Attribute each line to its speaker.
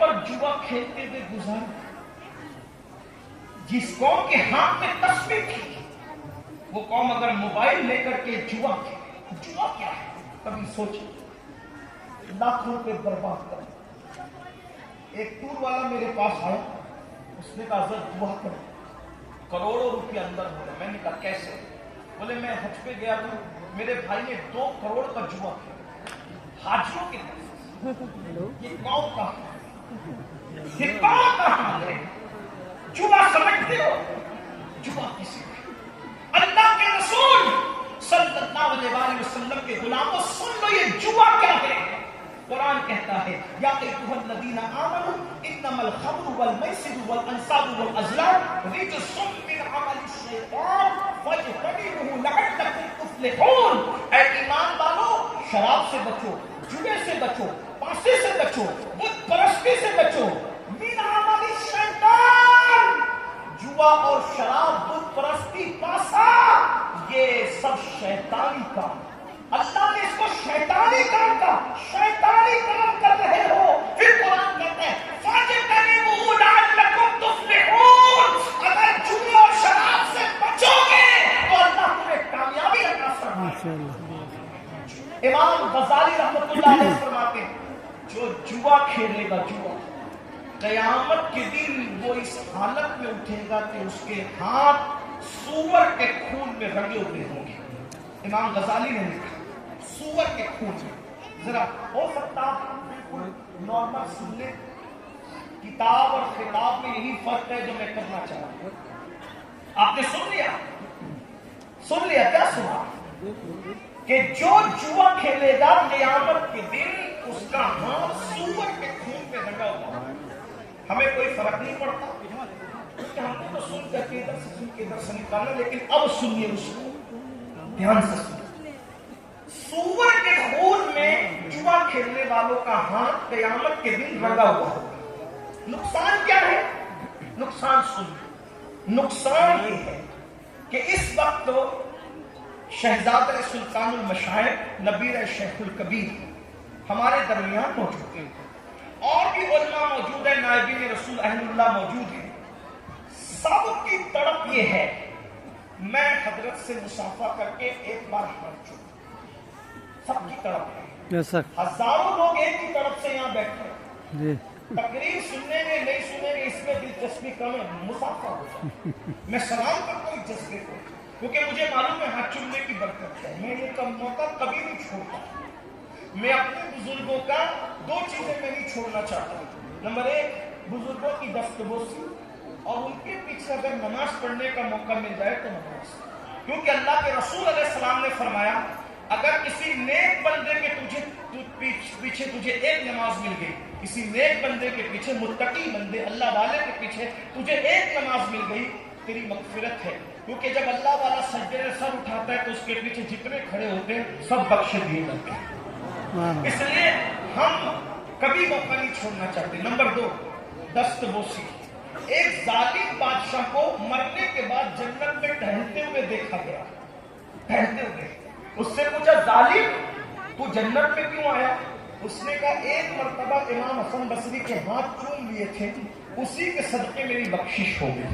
Speaker 1: پر جوا کھیلتے ہوئے گزارا، جس قوم کے ہاتھ میں تسبیح تھی وہ قوم اگر موبائل لے کر کے جوا کھیلے، جوا کیا ہے کبھی سوچے؟ لاکھوں روپے برباد کر۔ ایک ٹور والا میرے پاس آیا، اس نے کہا حضرت دعا کرو، کروڑوں روپے اندر ہو رہے۔ میں نے کہا کیسے؟ بولے میں حج پہ گیا تھا، میرے بھائی نے 2 کروڑ کا جوا کھیلا حاجیوں کے پاس۔ یہ قوم کا یہ قوم کا حال ہے۔ جوا سمجھتے ہو؟ جوا کسی اللہ کے رسول صلی اللہ علیہ وسلم کے غلاموں سن لو یہ جوا کیا ہے۔ قرآن کہتا ہے یا ایھا الذین آمنوا انما الخمر والمیسر والانصاب والازلام رجس من عمل الشیطان فاجتنبوہ لعلکم تفلحون۔ اے ایمان والو، شراب سے بچو، جوے سے بچو، پاسے سے بچو، بت پرستی سے بچو۔ من عمل الشیطان، جوا اور شراب، بت پرستی، پاسا، یہ سب شیطانی کام۔ اللہ نے اس کو شیطانی کام کا، شیطانی کام کر رہے ہو۔ پھر قرآن کہتا ہے فَاجْتَنِبُوهُ لَعَلَّكُمْ تُفْلِحُونَ۔ اگر جوا اور شراب سے بچو گے تو اللہ تمہیں کامیابی عطا فرمائے گا۔ امام غزالی رحمۃ اللہ علیہ فرماتے ہیں جو جوا کھیلے گا، جوا قیامت کے دن وہ اس حالت میں اٹھے گا کہ اس کے ہاتھ سور کے خون میں رنگے ہوئے ہوں گے۔ امام غزالی نے لکھا سور کے خون میں۔ ذرا ہو سکتا بالکل نارمل سن لیں، کتاب اور خطاب میں یہی فرق ہے جو میں کرنا چاہتا ہوں۔ آپ نے سن لیا؟ سن لیا؟ کیا سنا؟ کہ جو جوا کھیلے گا قیامت کے دن اس کا ہاتھ سور کے خون میں رنگا ہوگا۔ ہمیں کوئی فرق نہیں پڑتا کیونکہ ہم نے تو سن کر کے ادھر سے سن کے ادھر سے نکالا، لیکن اب سنیے اس کو دھیان سے سنیے۔ سور کے خون میں جوا کھیلنے والوں کا ہاتھ قیامت کے دن رنگا ہوا ہوگا۔ نقصان کیا ہے؟ نقصان سنیے، نقصان یہ ہے کہ اس وقت شہزادہ سلطان المشائخ نبیر شیخ الکبیر ہمارے درمیان موجود ہیں، اور بھی علماء موجود ہیں، نائبین رسول اہل اللہ موجود ہیں۔ سب کی تڑپ یہ ہے میں حضرت سے مصافحہ کر کے ایک بار ہاتھ چھوڑوں۔ سب کی تڑپ ہے، ہزاروں لوگ ایک کی طرف سے یہاں بیٹھے ہیں، تقریر سننے میں نہیں سنیں گے اس میں دلچسپی کم ہے، مصافحہ ہوتا ہے۔ میں سلام کرتا ہوں جذبے کو، کیونکہ مجھے معلوم ہے ہاتھ چومنے کی برکت ہے۔ میں یہ موقع کبھی نہیں چھوڑتا۔ میں اپنے بزرگوں کا 2 چیزیں میں نہیں چھوڑنا چاہتا ہوں۔ نمبر 1 بزرگوں کی دستبوسی، اور ان کے پیچھے اگر نماز پڑھنے کا موقع مل جائے تو نماز، کیونکہ اللہ کے رسول علیہ السلام نے فرمایا اگر کسی نیک بندے کے پیچھے تجھے ایک نماز مل گئی، کسی نیک بندے کے پیچھے، متقی بندے اللہ والے کے پیچھے تجھے ایک نماز مل گئی، تیری مغفرت ہے۔ کیونکہ جب اللہ والا سجدے سے سر اٹھاتا ہے تو اس کے پیچھے جتنے کھڑے ہوتے ہیں سب بخشے دیے جاتے ہیں۔ اس لیے ہم کبھی موقع نہیں چھوڑنا چاہتے۔ نمبر 2 دستبوسی۔ ایک ظالم بادشاہ کو مرنے کے بعد جنت میں ٹہلتے ہوئے دیکھا گیا، ٹہلتے ہوئے۔ اس سے پوچھا ظالم تو جنت میں کیوں آیا؟ اس نے کہا ایک مرتبہ امام حسن بصری کے ہاتھ چوم لیے تھے، اسی کے صدقے میری بخشش ہو گئی۔